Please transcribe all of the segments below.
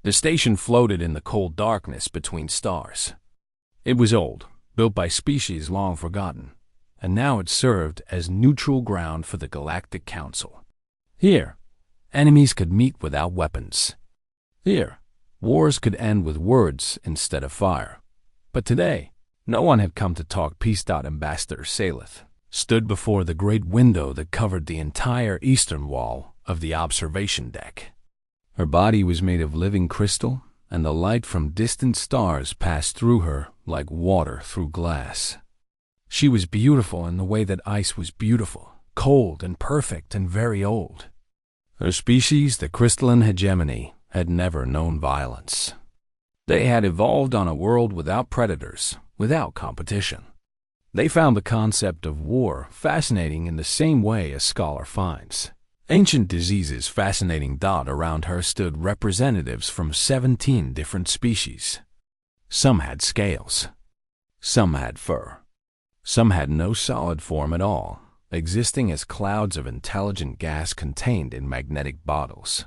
The station floated in the cold darkness between stars. It was old, built by species long forgotten, and now it served as neutral ground for the Galactic Council. Here, enemies could meet without weapons. Here, wars could end with words instead of fire. But today, no one had come to talk peace. Ambassador Salith stood before the great window that covered the entire eastern wall of the observation deck. Her body was made of living crystal, and the light from distant stars passed through her like water through glass. She was beautiful in the way that ice was beautiful, cold and perfect and very old. Her species, the crystalline hegemony, had never known violence. They had evolved on a world without predators, without competition. They found the concept of war fascinating in the same way a scholar finds ancient diseases fascinating. Around her stood representatives from 17 different species. Some had scales. Some had fur. Some had no solid form at all, existing as clouds of intelligent gas contained in magnetic bottles.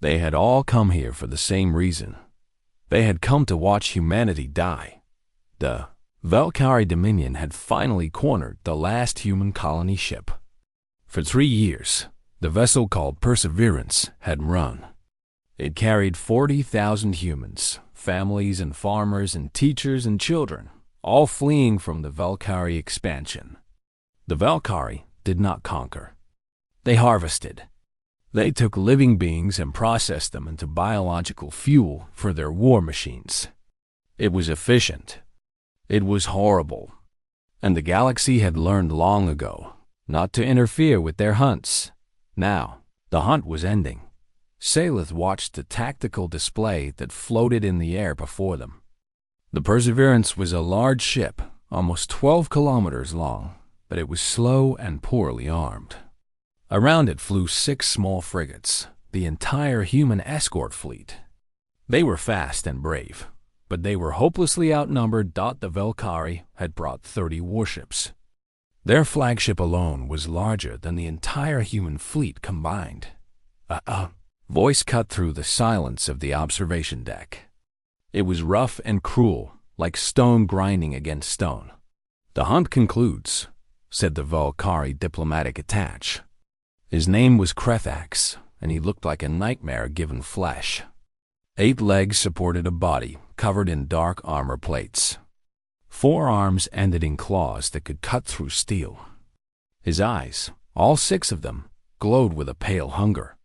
They had all come here for the same reason. They had come to watch humanity die. The Valkyrie Dominion had finally cornered the last human colony ship. For 3 years, the vessel called Perseverance had run. It carried 40,000 humans, families and farmers and teachers and children, all fleeing from the Valkyrie expansion. The Valkyrie did not conquer. They harvested. They took living beings and processed them into biological fuel for their war machines. It was efficient. It was horrible. And the galaxy had learned long ago not to interfere with their hunts. Now, the hunt was ending. Salith watched the tactical display that floated in the air before them. The Perseverance was a large ship, almost 12 kilometers long, but it was slow and poorly armed. Around it flew 6 small frigates, the entire human escort fleet. They were fast and brave, but they were hopelessly outnumbered. The Valkyrie had brought 30 warships. Their flagship alone was larger than the entire human fleet combined. Voice cut through the silence of the observation deck. It was rough and cruel, like stone grinding against stone. "The hunt concludes," said the Valkyrie diplomatic attach. His name was Krethax, and he looked like a nightmare given flesh. 8 legs supported a body covered in dark armor plates. 4 arms ended in claws that could cut through steel. His eyes, all 6 of them, glowed with a pale hunger.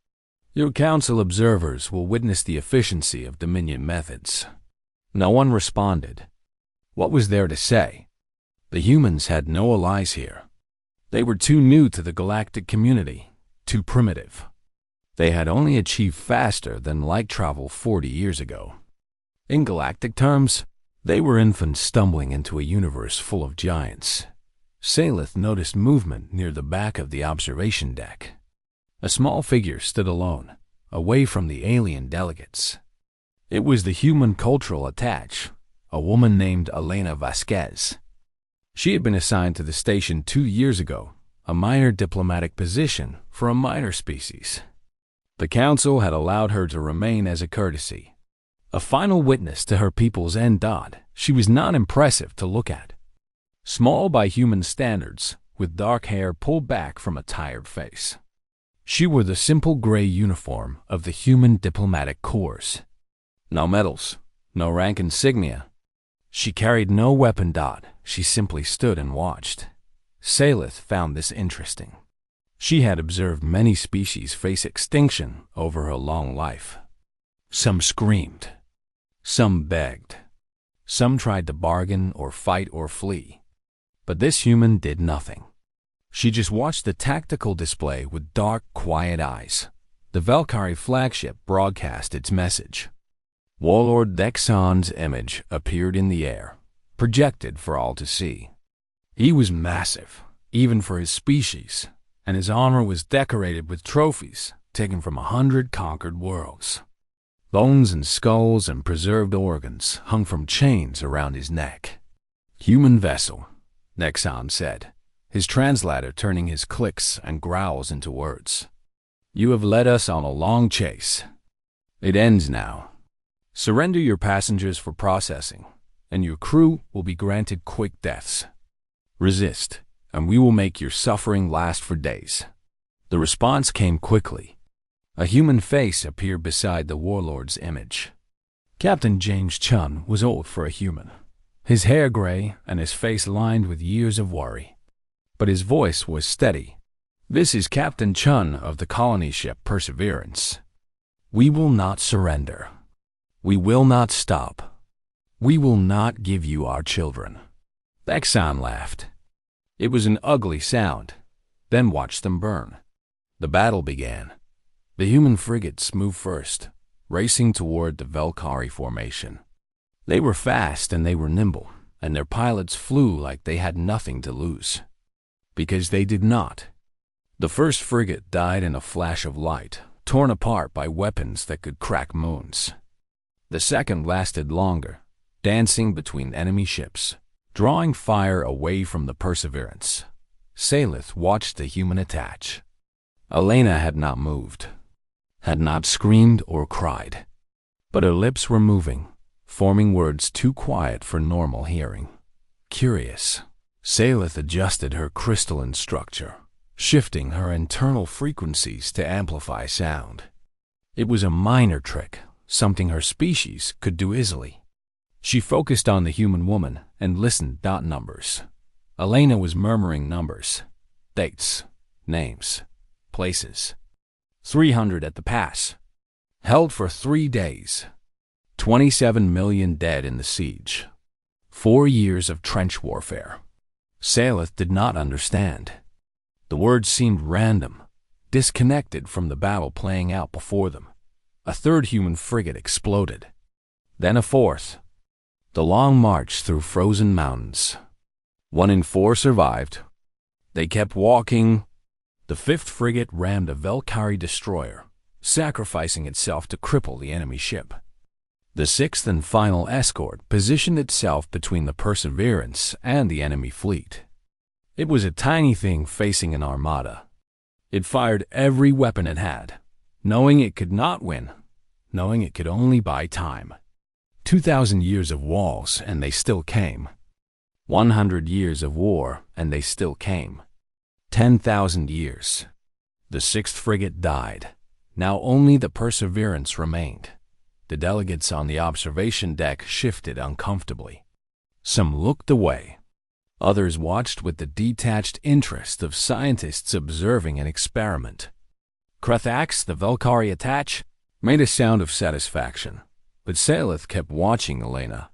"Your council observers will witness the efficiency of Dominion methods." No one responded. What was there to say? The humans had no allies here. They were too new to the galactic community, too primitive. They had only achieved faster than light travel 40 years ago. In galactic terms, they were infants stumbling into a universe full of giants. Salith noticed movement near the back of the observation deck. A small figure stood alone, away from the alien delegates. It was the human cultural attach, a woman named Elena Vasquez. She had been assigned to the station 2 years ago, a minor diplomatic position for a minor species. The council had allowed her to remain as a courtesy. A final witness to her people's end. She was not impressive to look at. Small by human standards, with dark hair pulled back from a tired face. She wore the simple gray uniform of the human diplomatic corps. No medals, no rank insignia. She carried no weapon. She simply stood and watched. Salith found this interesting. She had observed many species face extinction over her long life. Some screamed. Some begged. Some tried to bargain or fight or flee. But this human did nothing. She just watched the tactical display with dark, quiet eyes. The Valkyrie flagship broadcast its message. Warlord Dexon's image appeared in the air, projected for all to see. He was massive, even for his species, and his armor was decorated with trophies taken from 100 conquered worlds. Bones and skulls and preserved organs hung from chains around his neck. "Human vessel," Nexon said, his translator turning his clicks and growls into words. "You have led us on a long chase. It ends now. Surrender your passengers for processing, and your crew will be granted quick deaths. Resist, and we will make your suffering last for days." The response came quickly. A human face appeared beside the warlord's image. Captain James Chun was old for a human, his hair gray and his face lined with years of worry. But his voice was steady. "This is Captain Chun of the colony ship Perseverance. We will not surrender. We will not stop. We will not give you our children." Exxon laughed. It was an ugly sound. Then watch them burn. The battle began. The human frigates moved first, racing toward the Valkyrie formation. They were fast and they were nimble, and their pilots flew like they had nothing to lose. Because they did not. The first frigate died in a flash of light, torn apart by weapons that could crack moons. The second lasted longer, dancing between enemy ships, drawing fire away from the Perseverance. Salith watched the human attach. Elena had not moved, had not screamed or cried, but her lips were moving, forming words too quiet for normal hearing. Curious, Salith adjusted her crystalline structure, shifting her internal frequencies to amplify sound. It was a minor trick, something her species could do easily. She focused on the human woman and listened. Numbers. Elena was murmuring numbers, dates, names, places. 300 at the pass. Held for 3 days. 27 million dead in the siege. 4 years of trench warfare. Salith did not understand. The words seemed random, disconnected from the battle playing out before them. A third human frigate exploded. Then a fourth. The long march through frozen mountains. 1 in 4 survived. They kept walking. The fifth frigate rammed a Valkyrie destroyer, sacrificing itself to cripple the enemy ship. The sixth and final escort positioned itself between the Perseverance and the enemy fleet. It was a tiny thing facing an armada. It fired every weapon it had, knowing it could not win, knowing it could only buy time. 2,000 years of walls, and they still came. 100 years of war, and they still came. 10,000 years. The sixth frigate died. Now only the Perseverance remained. The delegates on the observation deck shifted uncomfortably. Some looked away. Others watched with the detached interest of scientists observing an experiment. Krethax, the Valkyrie attach, made a sound of satisfaction, but Salith kept watching Elena.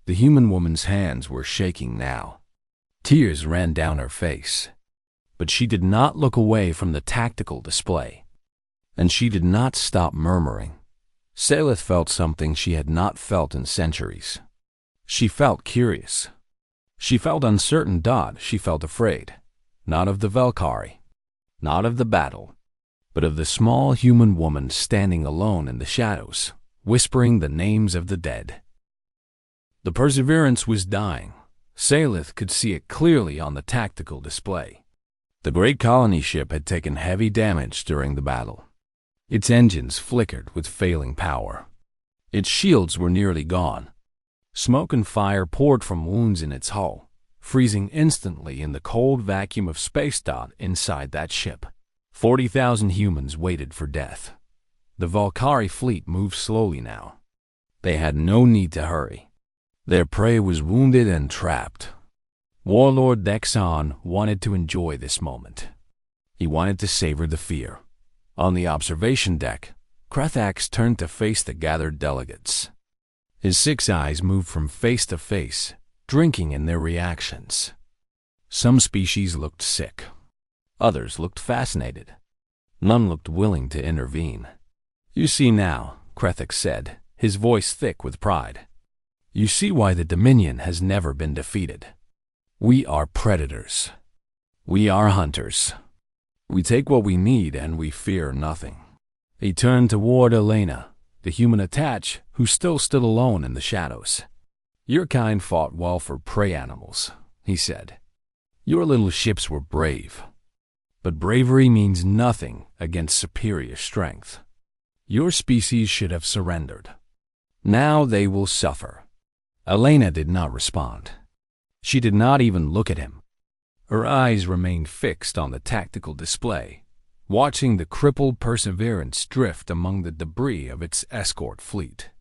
The human woman's hands were shaking now. Tears ran down her face. But she did not look away from the tactical display. And she did not stop murmuring. Salith felt something she had not felt in centuries. She felt curious. She felt uncertain. She felt afraid. Not of the Valkyrie, not of the battle, but of the small human woman standing alone in the shadows, whispering the names of the dead. The Perseverance was dying. Salith could see it clearly on the tactical display. The great colony ship had taken heavy damage during the battle. Its engines flickered with failing power. Its shields were nearly gone. Smoke and fire poured from wounds in its hull, freezing instantly in the cold vacuum of space. Inside that ship, 40,000 humans waited for death. The Valkyrie fleet moved slowly now. They had no need to hurry. Their prey was wounded and trapped. Warlord Dexon wanted to enjoy this moment. He wanted to savor the fear. On the observation deck, Krethax turned to face the gathered delegates. His 6 eyes moved from face to face, drinking in their reactions. Some species looked sick. Others looked fascinated. None looked willing to intervene. "You see now," Krethax said, his voice thick with pride. "You see why the Dominion has never been defeated. We are predators. We are hunters. We take what we need and we fear nothing." He turned toward Elena, the human attach, who still stood alone in the shadows. "Your kind fought well for prey animals," he said. "Your little ships were brave. But bravery means nothing against superior strength. Your species should have surrendered. Now they will suffer. Elena did not respond. She did not even look at him. Her eyes remained fixed on the tactical display, watching the crippled Perseverance drift among the debris of its escort fleet.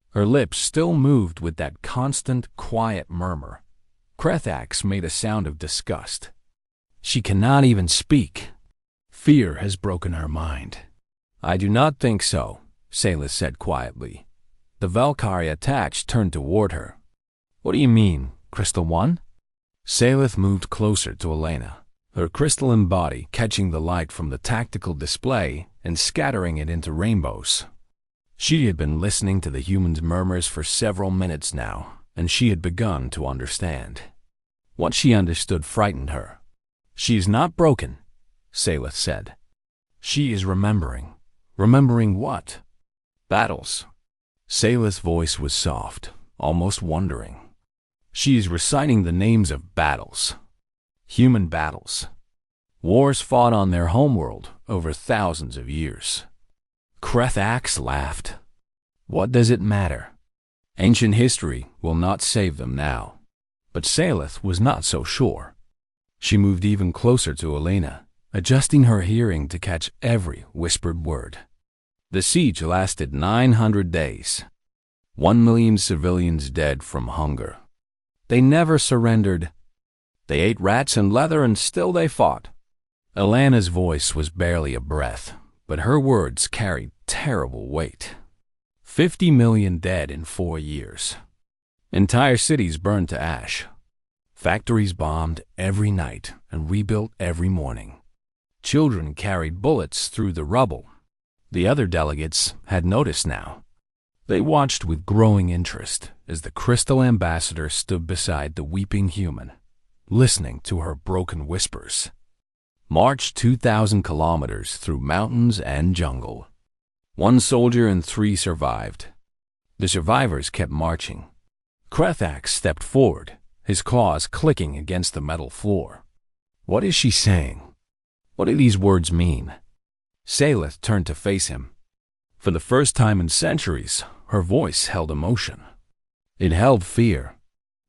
Her lips still moved with that constant, quiet murmur. Krethax made a sound of disgust. She cannot even speak. Fear has broken her mind. I do not think so, Salus said quietly. The Valkyrie attached turned toward her. What do you mean, Crystal One? Salith moved closer to Elena, her crystalline body catching the light from the tactical display and scattering it into rainbows. She had been listening to the humans' murmurs for several minutes now, and she had begun to understand. What she understood frightened her. She is not broken, Salith said. She is remembering. Remembering what? Battles. Salith's voice was soft, almost wondering. She is reciting the names of battles. Human battles. Wars fought on their homeworld over thousands of years. Krethax laughed. What does it matter? Ancient history will not save them now. But Salith was not so sure. She moved even closer to Elena, adjusting her hearing to catch every whispered word. The siege lasted 900 days. 1 million civilians dead from hunger. They never surrendered. They ate rats and leather and still they fought. Elena's voice was barely a breath, but her words carried terrible weight. 50 million dead in 4 years. Entire cities burned to ash. Factories bombed every night and rebuilt every morning. Children carried bullets through the rubble. The other delegates had noticed now. They watched with growing interest as the Crystal Ambassador stood beside the weeping human, listening to her broken whispers. Marched 2,000 kilometers through mountains and jungle. 1 soldier and 3 survived. The survivors kept marching. Krethax stepped forward, his claws clicking against the metal floor. What is she saying? What do these words mean? Salith turned to face him. For the first time in centuries, her voice held emotion. It held fear.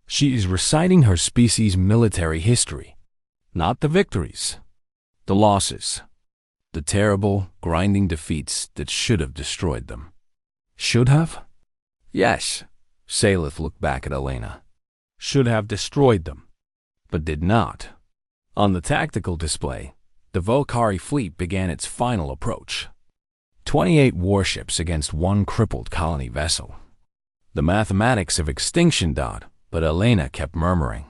She is reciting her species' military history, not the victories, the losses, the terrible, grinding defeats that should have destroyed them. Should have? Yes, Salith looked back at Elena. Should have destroyed them, but did not. On the tactical display, the Valkyrie fleet began its final approach. 28 warships against 1 crippled colony vessel. The mathematics of extinction dot, but Elena kept murmuring.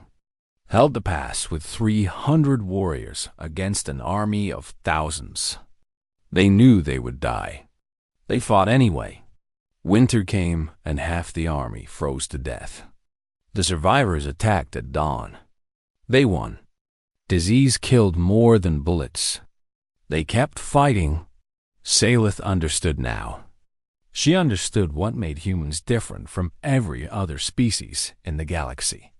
Held the pass with 300 warriors against an army of thousands. They knew they would die. They fought anyway. Winter came and half the army froze to death. The survivors attacked at dawn. They won. Disease killed more than bullets. They kept fighting. Salith understood now. She understood what made humans different from every other species in the galaxy.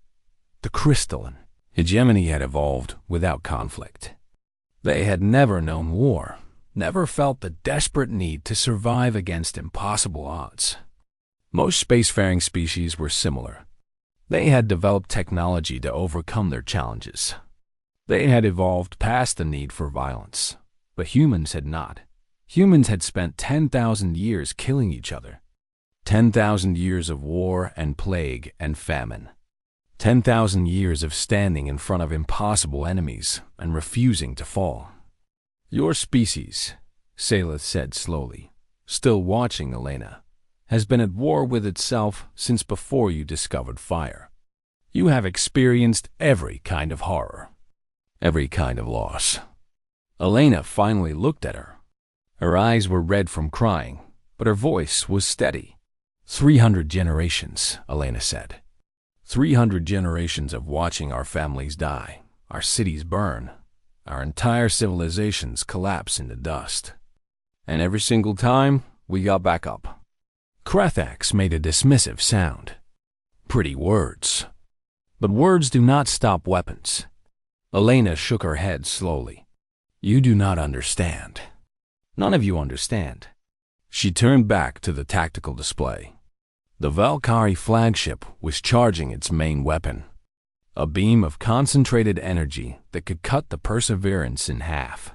The crystalline hegemony had evolved without conflict. They had never known war, never felt the desperate need to survive against impossible odds. Most spacefaring species were similar. They had developed technology to overcome their challenges. They had evolved past the need for violence, but humans had not. Humans had spent 10,000 years killing each other. 10,000 years of war and plague and famine. 10,000 years of standing in front of impossible enemies and refusing to fall. Your species, Salith said slowly, still watching Elena, has been at war with itself since before you discovered fire. You have experienced every kind of horror, every kind of loss. Elena finally looked at her. Her eyes were red from crying, but her voice was steady. 300 generations, Elena said. 300 generations of watching our families die, our cities burn, our entire civilizations collapse into dust. And every single time, we got back up. Krethax made a dismissive sound. Pretty words. But words do not stop weapons. Elena shook her head slowly. You do not understand. None of you understand. She turned back to the tactical display. The Valkyrie flagship was charging its main weapon, a beam of concentrated energy that could cut the Perseverance in half.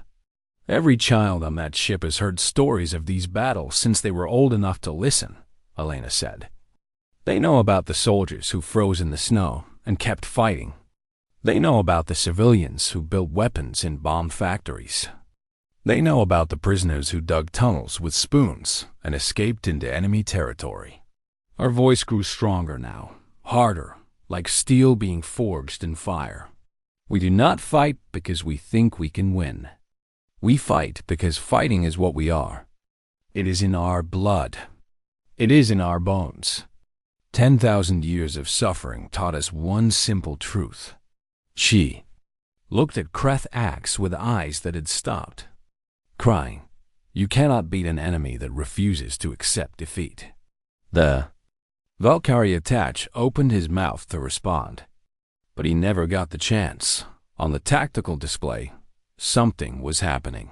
Every child on that ship has heard stories of these battles since they were old enough to listen, Elena said. They know about the soldiers who froze in the snow and kept fighting. They know about the civilians who built weapons in bomb factories. They know about the prisoners who dug tunnels with spoons and escaped into enemy territory. Our voice grew stronger now, harder, like steel being forged in fire. We do not fight because we think we can win. We fight because fighting is what we are. It is in our blood. It is in our bones. 10,000 years of suffering taught us one simple truth. She looked at Kreth Axe with eyes that had stopped, crying, "You cannot beat an enemy that refuses to accept defeat." The Valkyrie Attach opened his mouth to respond, but he never got the chance. On the tactical display, something was happening.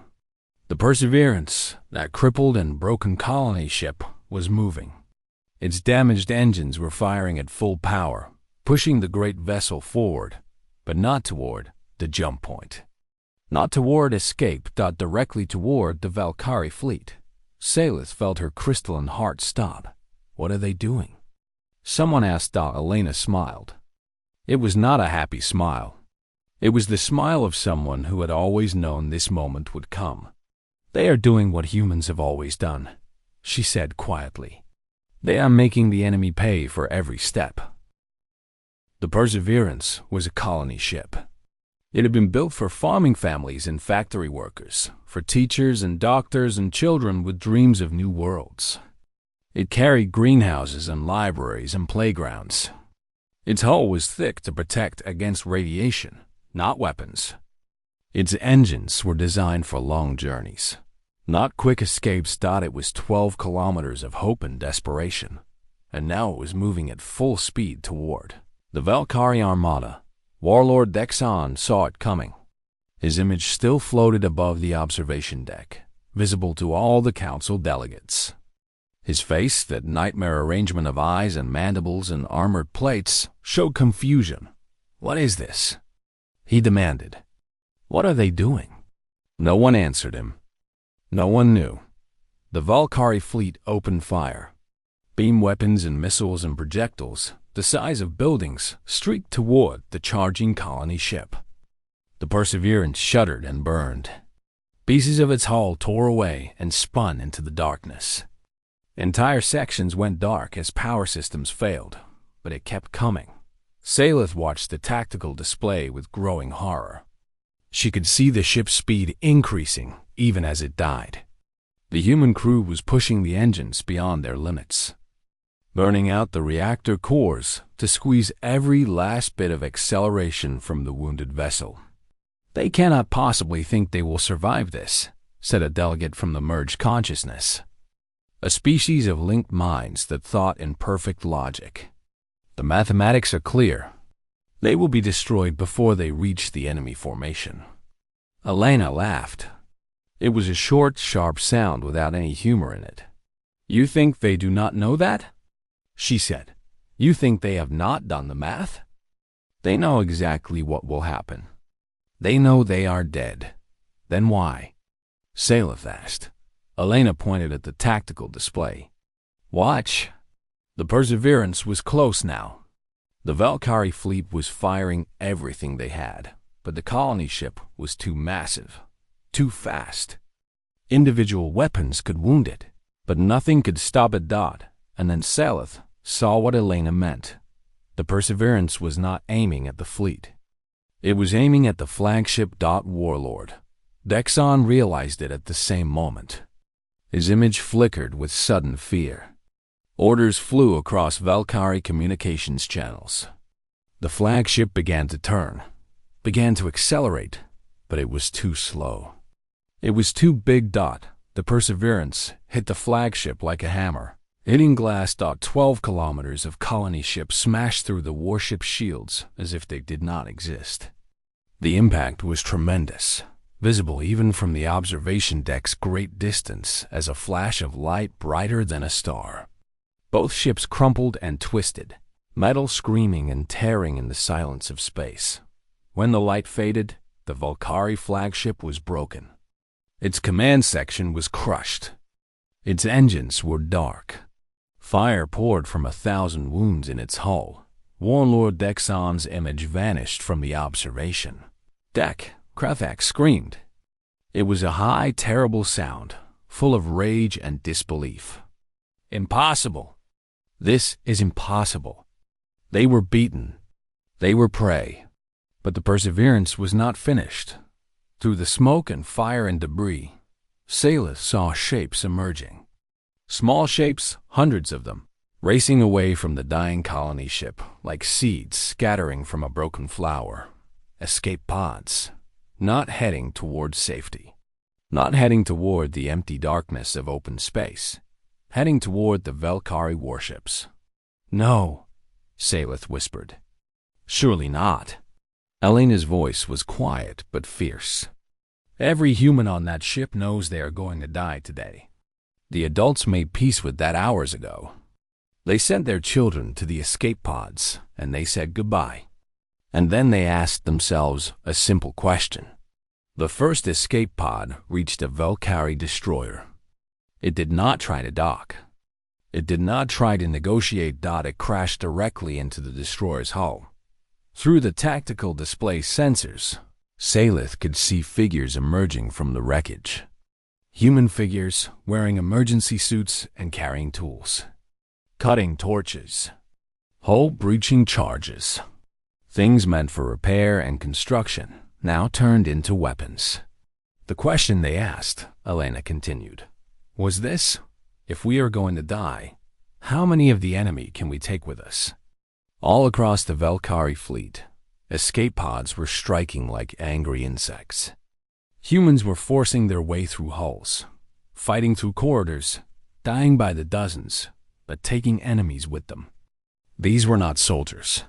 The Perseverance, that crippled and broken colony ship, was moving. Its damaged engines were firing at full power, pushing the great vessel forward, but not toward the jump point. Not toward escape, directly toward the Valkyrie fleet. Salith felt her crystalline heart stop. What are they doing? Someone asked. Elena smiled. It was not a happy smile. It was the smile of someone who had always known this moment would come. They are doing what humans have always done, she said quietly. They are making the enemy pay for every step. The Perseverance was a colony ship. It had been built for farming families and factory workers, for teachers and doctors and children with dreams of new worlds. It carried greenhouses and libraries and playgrounds. Its hull was thick to protect against radiation, not weapons. Its engines were designed for long journeys, not quick escapes. It was 12 kilometers of hope and desperation, and now it was moving at full speed toward the Valkyrie Armada. Warlord Dexon saw it coming. His image still floated above the observation deck, visible to all the council delegates. His face, that nightmare arrangement of eyes and mandibles and armored plates, showed confusion. "What is this?" he demanded. "What are they doing?" No one answered him. No one knew. The Valkyrie fleet opened fire. Beam weapons and missiles and projectiles, the size of buildings, streaked toward the charging colony ship. The Perseverance shuddered and burned. Pieces of its hull tore away and spun into the darkness. Entire sections went dark as power systems failed, but it kept coming. Salith watched the tactical display with growing horror. She could see the ship's speed increasing even as it died. The human crew was pushing the engines beyond their limits, burning out the reactor cores to squeeze every last bit of acceleration from the wounded vessel. "They cannot possibly think they will survive this," said a delegate from the merged consciousness, a species of linked minds that thought in perfect logic. "The mathematics are clear. They will be destroyed before they reach the enemy formation." Elena laughed. It was a short, sharp sound without any humor in it. "You think they do not know that?" she said. "You think they have not done the math? They know exactly what will happen. They know they are dead. Then why?" Salith asked. Elena pointed at the tactical display. "Watch." The Perseverance was close now. The Valkyrie fleet was firing everything they had, but the colony ship was too massive, too fast. Individual weapons could wound it, but nothing could stop it. And then Salith saw what Elena meant. The Perseverance was not aiming at the fleet. It was aiming at the flagship. Warlord Dexon realized it at the same moment. His image flickered with sudden fear. Orders flew across Valkyrie communications channels. The flagship began to turn, began to accelerate, but it was too slow. It was too big. The Perseverance hit the flagship like a hammer, hitting glass. 12 kilometers of colony ships smashed through the warship shields as if they did not exist. The impact was tremendous, visible even from the observation deck's great distance as a flash of light brighter than a star. Both ships crumpled and twisted, metal screaming and tearing in the silence of space. When the light faded, the Valkyrie flagship was broken. Its command section was crushed. Its engines were dark. Fire poured from 1,000 wounds in its hull. Warlord Dexon's image vanished from the observation deck. Krafak screamed. It was a high, terrible sound, full of rage and disbelief. Impossible. This is impossible. They were beaten. They were prey. But the Perseverance was not finished. Through the smoke and fire and debris, Salith saw shapes emerging. Small shapes, hundreds of them, racing away from the dying colony ship like seeds scattering from a broken flower. Escape pods, not heading toward safety. Not heading toward the empty darkness of open space. Heading toward the Valkyrie warships. No, Salith whispered. Surely not. Elena's voice was quiet but fierce. Every human on that ship knows they are going to die today. The adults made peace with that hours ago. They sent their children to the escape pods, and they said goodbye. And then they asked themselves a simple question. The first escape pod reached a Valkyrie destroyer. It did not try to dock. It did not try to negotiate. It crashed directly into the destroyer's hull. Through the tactical display sensors, Salith could see figures emerging from the wreckage. Human figures wearing emergency suits and carrying tools. Cutting torches. Hull-breaching charges. Things meant for repair and construction now turned into weapons. The question they asked, Elena continued, was this: if we are going to die, how many of the enemy can we take with us? All across the Valkyrie fleet, escape pods were striking like angry insects. Humans were forcing their way through hulls, fighting through corridors, dying by the dozens, but taking enemies with them. These were not soldiers.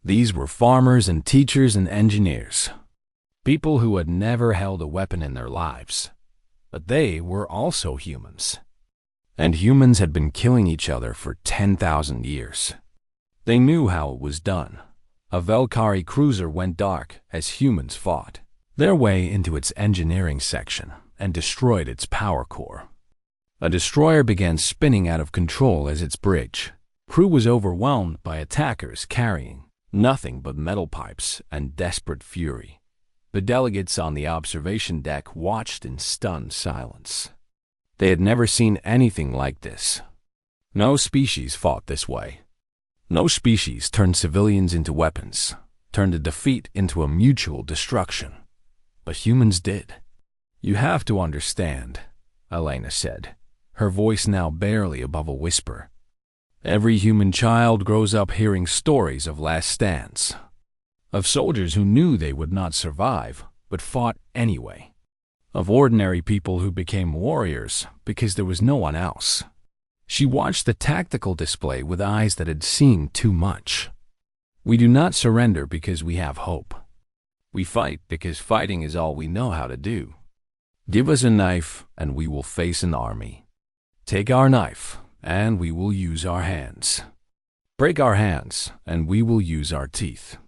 These were farmers and teachers and engineers. People who had never held a weapon in their lives. But they were also humans. And humans had been killing each other for 10,000 years. They knew how it was done. A Valkyrie cruiser went dark as humans fought their way into its engineering section and destroyed its power core. A destroyer began spinning out of control as its bridge. Crew was overwhelmed by attackers carrying nothing but metal pipes and desperate fury. The delegates on the observation deck watched in stunned silence. They had never seen anything like this. No species fought this way. No species turned civilians into weapons, turned a defeat into a mutual destruction. But humans did. You have to understand, Elena said, her voice now barely above a whisper. Every human child grows up hearing stories of last stands, of soldiers who knew they would not survive, but fought anyway, of ordinary people who became warriors because there was no one else. She watched the tactical display with eyes that had seen too much. We do not surrender because we have hope. We fight because fighting is all we know how to do. Give us a knife and we will face an army. Take our knife and we will use our hands. Break our hands and we will use our teeth.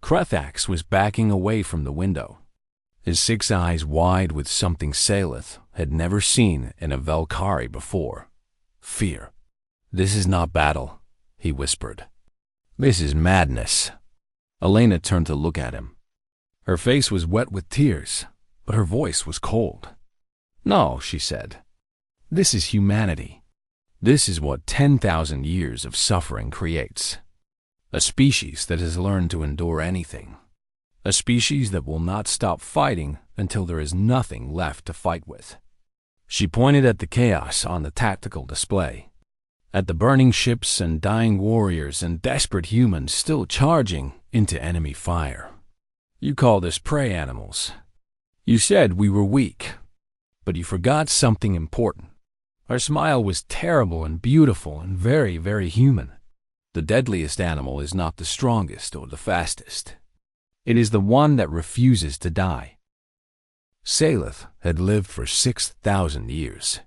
Krethax was backing away from the window, his 6 eyes wide with something Salith had never seen in a Valkyrie before. Fear. This is not battle, he whispered. This is madness. Elena turned to look at him. Her face was wet with tears, but her voice was cold. No, she said. This is humanity. This is what 10,000 years of suffering creates. A species that has learned to endure anything. A species that will not stop fighting until there is nothing left to fight with. She pointed at the chaos on the tactical display, at the burning ships and dying warriors and desperate humans still charging into enemy fire. You called us prey animals. You said we were weak, but you forgot something important. Our smile was terrible and beautiful and very, very human. The deadliest animal is not the strongest or the fastest. It is the one that refuses to die. Salith had lived for 6,000 years.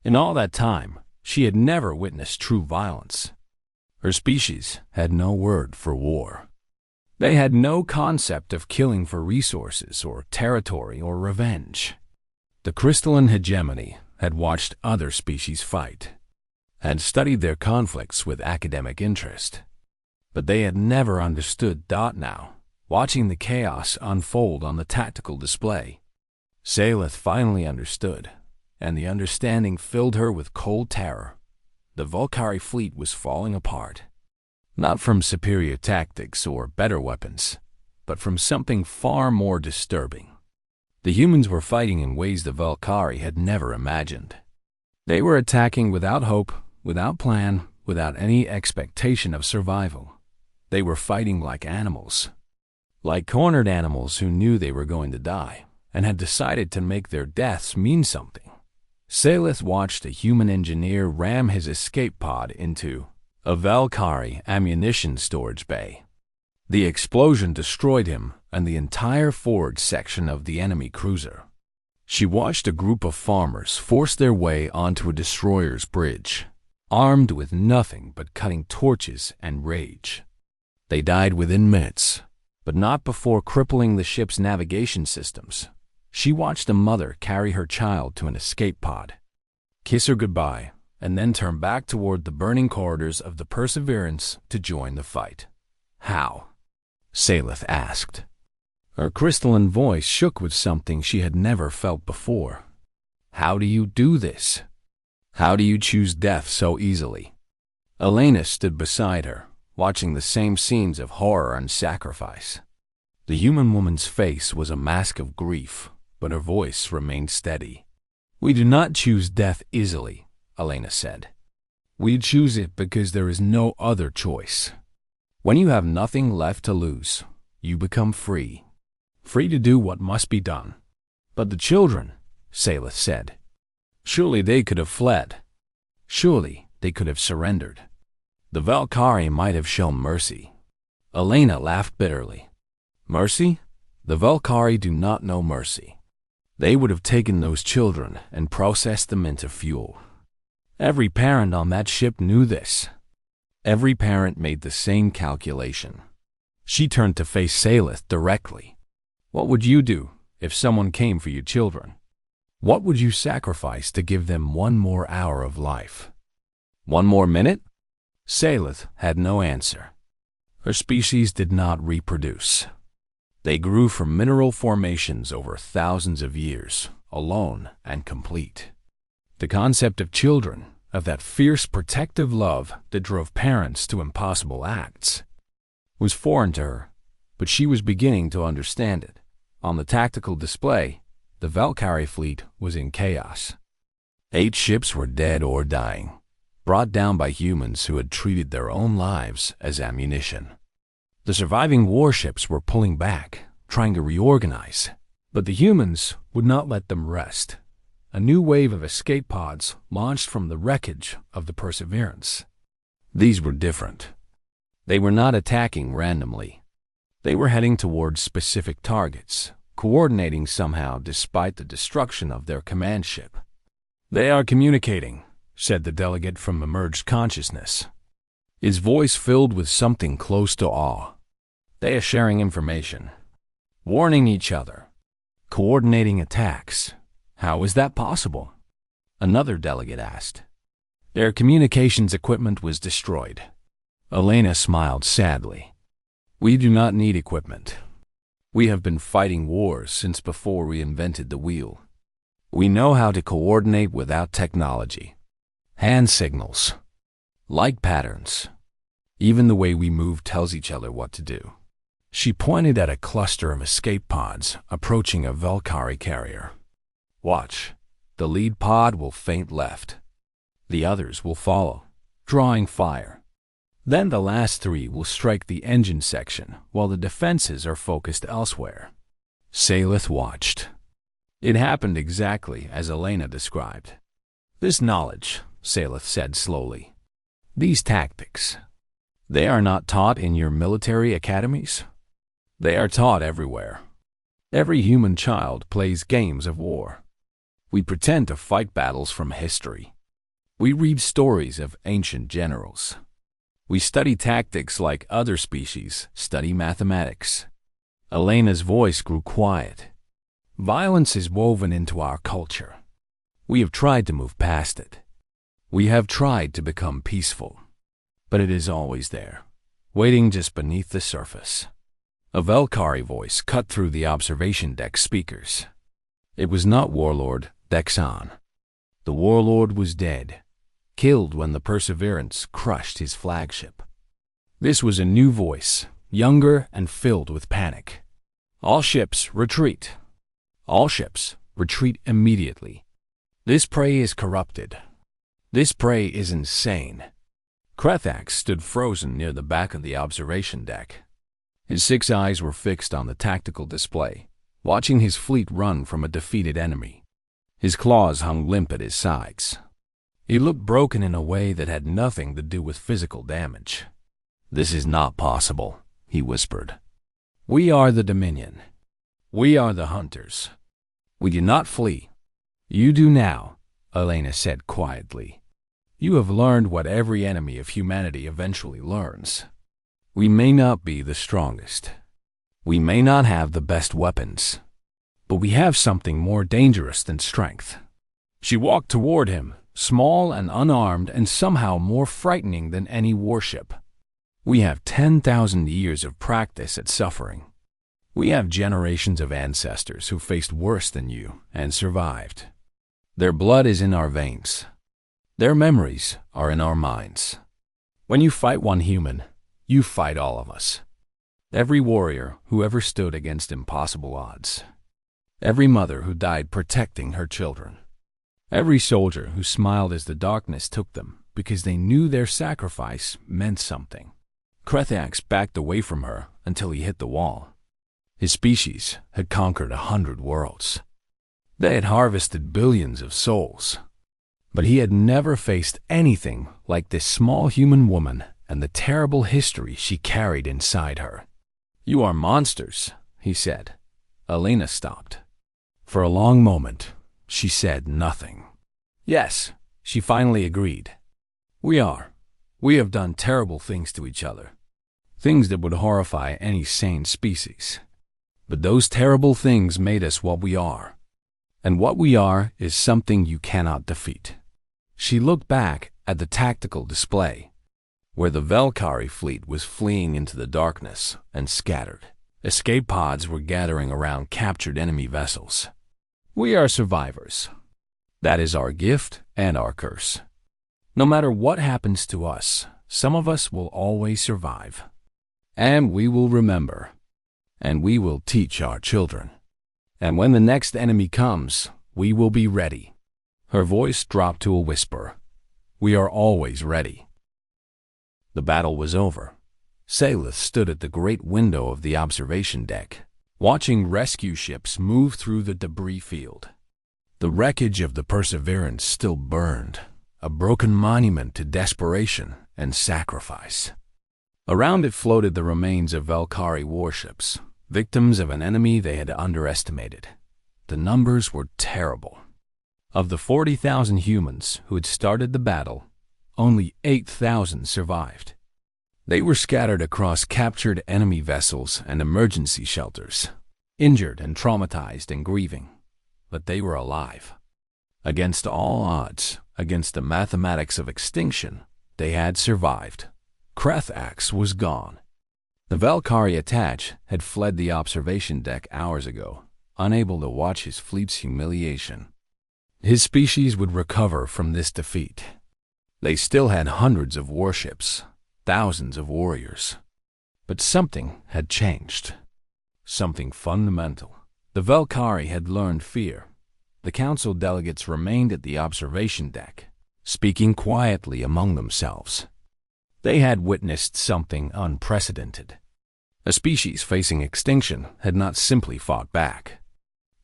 In all that time, She had never witnessed true violence. Her species had no word for war. They had no concept of killing for resources or territory or revenge. The crystalline hegemony had watched other species fight, had studied their conflicts with academic interest, but they had never understood. Now, watching the chaos unfold on the tactical display, Salith finally understood, and the understanding filled her with cold terror. The Valkyrie fleet was falling apart, not from superior tactics or better weapons, but from something far more disturbing. The humans were fighting in ways the Valkyrie had never imagined. They were attacking without hope, without plan, without any expectation of survival. They were fighting like animals, like cornered animals who knew they were going to die and had decided to make their deaths mean something. Salith watched a human engineer ram his escape pod into a Valkyrie ammunition storage bay. The explosion destroyed him and the entire forward section of the enemy cruiser. She watched a group of farmers force their way onto a destroyer's bridge, armed with nothing but cutting torches and rage. They died within minutes, but not before crippling the ship's navigation systems. She watched a mother carry her child to an escape pod, kiss her goodbye, and then turn back toward the burning corridors of the Perseverance to join the fight. How? Salith asked. Her crystalline voice shook with something she had never felt before. How do you do this? How do you choose death so easily? Elena stood beside her, watching the same scenes of horror and sacrifice. The human woman's face was a mask of grief, but her voice remained steady. We do not choose death easily, Elena said. We choose it because there is no other choice. When you have nothing left to lose, you become free. Free to do what must be done. But the children, Salith said. Surely they could have fled. Surely they could have surrendered. The Valkyrie might have shown mercy. Elena laughed bitterly. Mercy? The Valkyrie do not know mercy. They would have taken those children and processed them into fuel. Every parent on that ship knew this. Every parent made the same calculation. She turned to face Salith directly. What would you do if someone came for your children? What would you sacrifice to give them one more hour of life? 1 more minute? Salith had no answer. Her species did not reproduce. They grew from mineral formations over thousands of years, alone and complete. The concept of children, of that fierce protective love that drove parents to impossible acts, was foreign to her, but she was beginning to understand it. On the tactical display, the Valkyrie fleet was in chaos. 8 ships were dead or dying, brought down by humans who had treated their own lives as ammunition. The surviving warships were pulling back, trying to reorganize, but the humans would not let them rest. A new wave of escape pods launched from the wreckage of the Perseverance. These were different. They were not attacking randomly. They were heading towards specific targets, coordinating somehow despite the destruction of their command ship. They are communicating, said the delegate from emerged consciousness, his voice filled with something close to awe. They are sharing information, warning each other, coordinating attacks. How is that possible? Another delegate asked. Their communications equipment was destroyed. Elena smiled sadly. We do not need equipment. We have been fighting wars since before we invented the wheel. We know how to coordinate without technology. Hand signals, light patterns. Even the way we move tells each other what to do. She pointed at a cluster of escape pods approaching a Valkyrie carrier. Watch. The lead pod will feint left. The others will follow, drawing fire. Then the last 3 will strike the engine section while the defenses are focused elsewhere. Salith watched. It happened exactly as Elena described. This knowledge, Salith said slowly, these tactics, they are not taught in your military academies. They are taught everywhere. Every human child plays games of war. We pretend to fight battles from history. We read stories of ancient generals. We study tactics like other species study mathematics. Elena's voice grew quiet. Violence is woven into our culture. We have tried to move past it. We have tried to become peaceful. But it is always there, waiting just beneath the surface. A Velkari voice cut through the observation deck speakers. It was not Warlord Dexon. The Warlord was dead, killed when the Perseverance crushed his flagship. This was a new voice, younger and filled with panic. All ships, retreat. All ships, retreat immediately. This prey is corrupted. This prey is insane. Krethax stood frozen near the back of the observation deck. His 6 eyes were fixed on the tactical display, watching his fleet run from a defeated enemy. His claws hung limp at his sides. He looked broken in a way that had nothing to do with physical damage. "This is not possible," he whispered. "We are the Dominion. We are the hunters. We do not flee. You do now," Elena said quietly. "You have learned what every enemy of humanity eventually learns. We may not be the strongest. We may not have the best weapons. But we have something more dangerous than strength." She walked toward him, small and unarmed and somehow more frightening than any warship. "We have 10,000 years of practice at suffering. We have generations of ancestors who faced worse than you and survived. Their blood is in our veins. Their memories are in our minds. When you fight one human, you fight all of us. Every warrior who ever stood against impossible odds. Every mother who died protecting her children. Every soldier who smiled as the darkness took them because they knew their sacrifice meant something." Krethax backed away from her until he hit the wall. His species had conquered 100 worlds. They had harvested billions of souls. But he had never faced anything like this small human woman and the terrible history she carried inside her. "You are monsters," he said. Elena stopped. For a long moment, she said nothing. "Yes," she finally agreed. "We are. We have done terrible things to each other. Things that would horrify any sane species. But those terrible things made us what we are. And what we are is something you cannot defeat." She looked back at the tactical display, where the Velkari fleet was fleeing into the darkness and scattered. Escape pods were gathering around captured enemy vessels. "We are survivors. That is our gift and our curse. No matter what happens to us, some of us will always survive. And we will remember. And we will teach our children. And when the next enemy comes, we will be ready." Her voice dropped to a whisper. "We are always ready." The battle was over. Salith stood at the great window of the observation deck, watching rescue ships move through the debris field. The wreckage of the Perseverance still burned, a broken monument to desperation and sacrifice. Around it floated the remains of Velkari warships, victims of an enemy they had underestimated. The numbers were terrible. Of the 40,000 humans who had started the battle, only 8,000 survived. They were scattered across captured enemy vessels and emergency shelters, injured and traumatized and grieving. But they were alive. Against all odds, against the mathematics of extinction, they had survived. Krethax was gone. The Velkari Attach had fled the observation deck hours ago, unable to watch his fleet's humiliation. His species would recover from this defeat. They still had hundreds of warships, thousands of warriors. But something had changed. Something fundamental. The Velkari had learned fear. The council delegates remained at the observation deck, speaking quietly among themselves. They had witnessed something unprecedented. A species facing extinction had not simply fought back.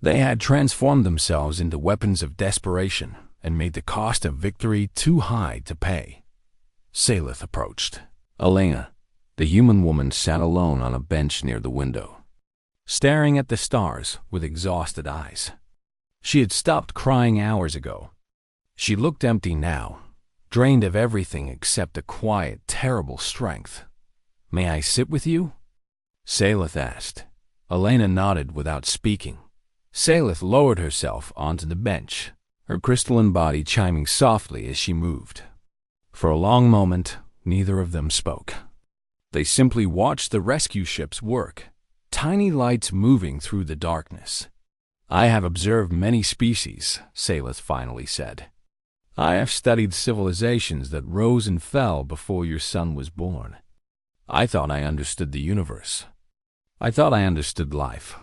They had transformed themselves into weapons of desperation and made the cost of victory too high to pay. Salith approached. Elena, the human woman, sat alone on a bench near the window, staring at the stars with exhausted eyes. She had stopped crying hours ago. She looked empty now, drained of everything except a quiet, terrible strength. "May I sit with you?" Salith asked. Elena nodded without speaking. Salith lowered herself onto the bench, her crystalline body chiming softly as she moved. For a long moment, neither of them spoke. They simply watched the rescue ships work, tiny lights moving through the darkness. "I have observed many species," Salith finally said. "I have studied civilizations that rose and fell before your son was born. I thought I understood the universe. I thought I understood life."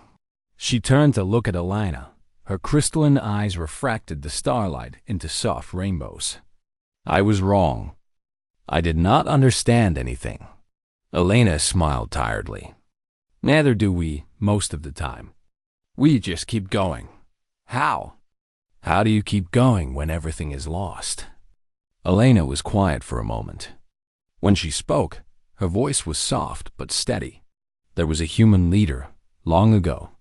She turned to look at Elena. Her crystalline eyes refracted the starlight into soft rainbows. "I was wrong. I did not understand anything." Elena smiled tiredly. "Neither do we, most of the time. We just keep going." "How?" "How do you keep going when everything is lost?" Elena was quiet for a moment. When she spoke, her voice was soft but steady. There was a human leader, long ago.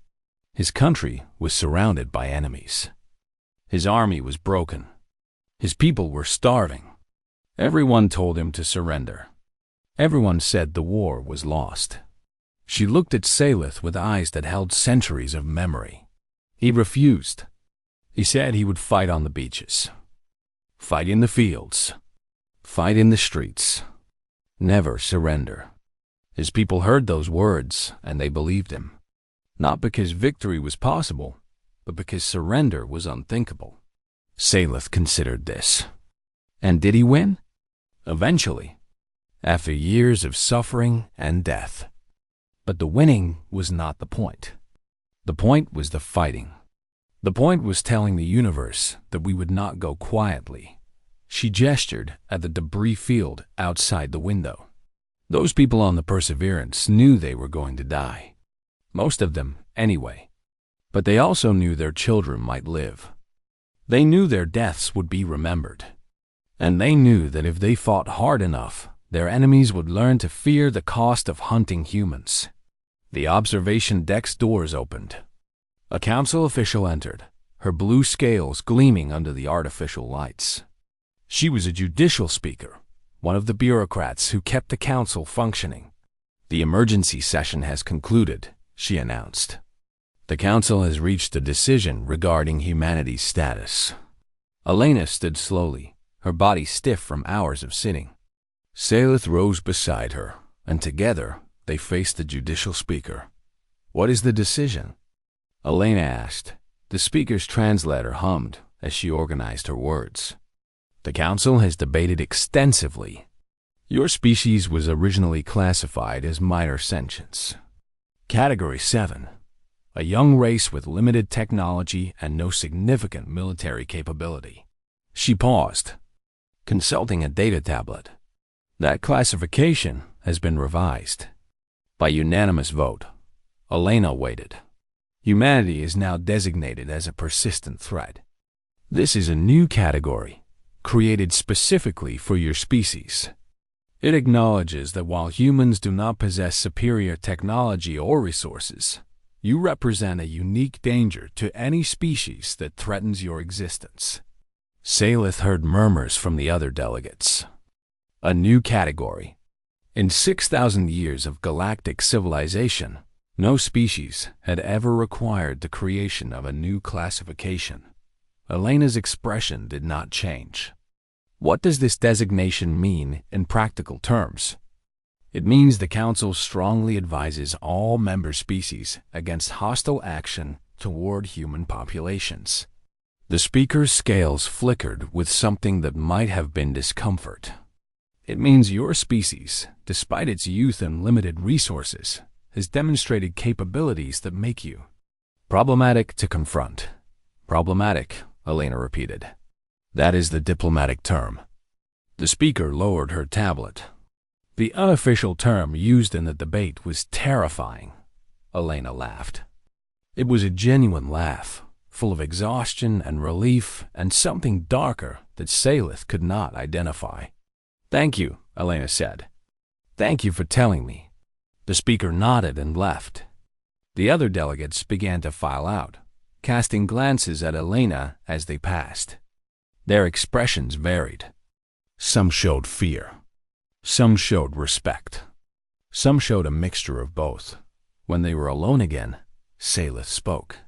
His country was surrounded by enemies. His army was broken. His people were starving. Everyone told him to surrender. Everyone said the war was lost. She looked at Salith with eyes that held centuries of memory. He refused. He said he would fight on the beaches, fight in the fields, fight in the streets, never surrender. His people heard those words and they believed him. Not because victory was possible, but because surrender was unthinkable. Salith considered this. And did he win? Eventually, after years of suffering and death. But the winning was not the point. The point was the fighting. The point was telling the universe that we would not go quietly. She gestured at the debris field outside the window. Those people on the Perseverance knew they were going to die. Most of them, anyway. But they also knew their children might live. They knew their deaths would be remembered. And they knew that if they fought hard enough, their enemies would learn to fear the cost of hunting humans. The observation deck's doors opened. A council official entered, her blue scales gleaming under the artificial lights. She was a judicial speaker, one of the bureaucrats who kept the council functioning. "The emergency session has concluded," she announced. "The council has reached a decision regarding humanity's status." Elena stood slowly, her body stiff from hours of sitting. Salith rose beside her, and together they faced the judicial speaker. "What is the decision?" Elena asked. The speaker's translator hummed as she organized her words. "The council has debated extensively. Your species was originally classified as minor sentience. Category 7, a young race with limited technology and no significant military capability." She paused, consulting a data tablet. "That classification has been revised." By unanimous vote, Elena waited. Humanity is now designated as a persistent threat. This is a new category, created specifically for your species. It acknowledges that while humans do not possess superior technology or resources, you represent a unique danger to any species that threatens your existence. Salith heard murmurs from the other delegates. A new category. In 6,000 years of galactic civilization, no species had ever required the creation of a new classification. Elena's expression did not change. What does this designation mean in practical terms? It means the Council strongly advises all member species against hostile action toward human populations. The speaker's scales flickered with something that might have been discomfort. It means your species, despite its youth and limited resources, has demonstrated capabilities that make you problematic to confront. Problematic, Elena repeated. That is the diplomatic term. The speaker lowered her tablet. The unofficial term used in the debate was terrifying. Elena laughed. It was a genuine laugh, full of exhaustion and relief and something darker that Salith could not identify. "Thank you," Elena said. "Thank you for telling me." The speaker nodded and left. The other delegates began to file out, casting glances at Elena as they passed. Their expressions varied. Some showed fear. Some showed respect. Some showed a mixture of both. When they were alone again, Salith spoke.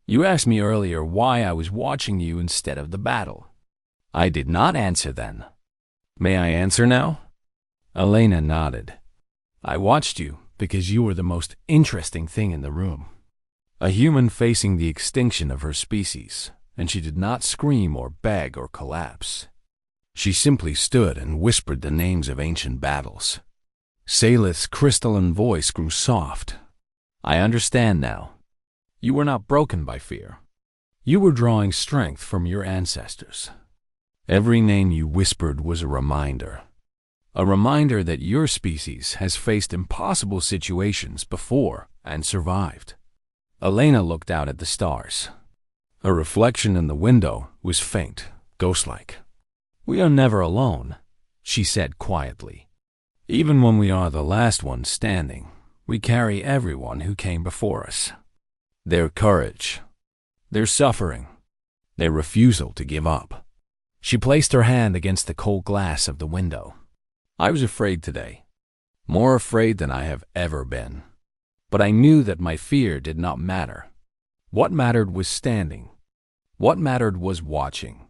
"You asked me earlier why I was watching you instead of the battle. I did not answer then. May I answer now?" Elena nodded. "I watched you because you were the most interesting thing in the room. A human facing the extinction of her species, and she did not scream or beg or collapse. She simply stood and whispered the names of ancient battles." Salith's crystalline voice grew soft. "I understand now. You were not broken by fear. You were drawing strength from your ancestors. Every name you whispered was a reminder that your species has faced impossible situations before and survived." Elena looked out at the stars. A reflection in the window was faint, ghost-like. "We are never alone," she said quietly. "Even when we are the last ones standing, we carry everyone who came before us. Their courage, their suffering, their refusal to give up." She placed her hand against the cold glass of the window. "I was afraid today, more afraid than I have ever been. But I knew that my fear did not matter. What mattered was standing. What mattered was watching.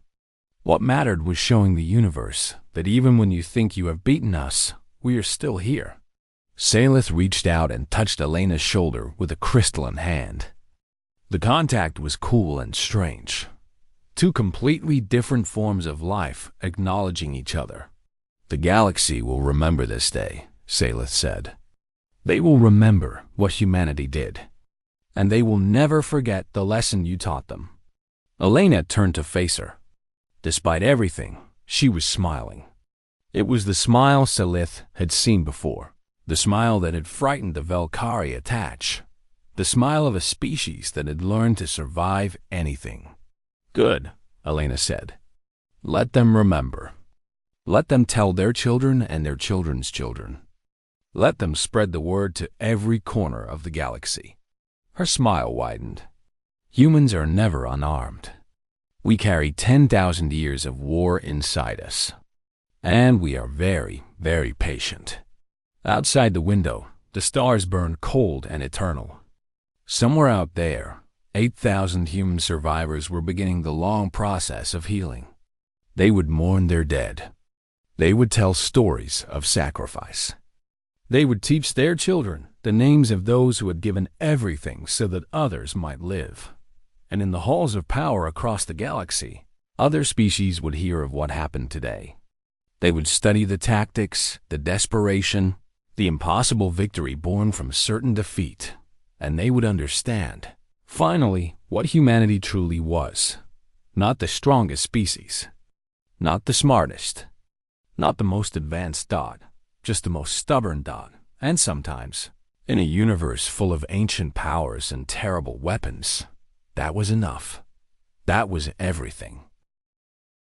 What mattered was showing the universe that even when you think you have beaten us, we are still here." Salith reached out and touched Elena's shoulder with a crystalline hand. The contact was cool and strange. Two completely different forms of life acknowledging each other. "The galaxy will remember this day," Salith said. "They will remember what humanity did, and they will never forget the lesson you taught them." Elena turned to face her. Despite everything, she was smiling. It was the smile Salith had seen before, the smile that had frightened the Velkari attach, the smile of a species that had learned to survive anything. "Good," Elena said. "Let them remember. Let them tell their children and their children's children. Let them spread the word to every corner of the galaxy." Her smile widened. "Humans are never unarmed. We carry 10,000 years of war inside us. And we are very, very patient." Outside the window, the stars burned cold and eternal. Somewhere out there, 8,000 human survivors were beginning the long process of healing. They would mourn their dead. They would tell stories of sacrifice. They would teach their children the names of those who had given everything so that others might live. And in the halls of power across the galaxy, other species would hear of what happened today. They would study the tactics, the desperation, the impossible victory born from certain defeat, and they would understand, finally, what humanity truly was. Not the strongest species, not the smartest, not the most advanced dog, just the most stubborn dog, and sometimes, in a universe full of ancient powers and terrible weapons, that was enough. That was everything.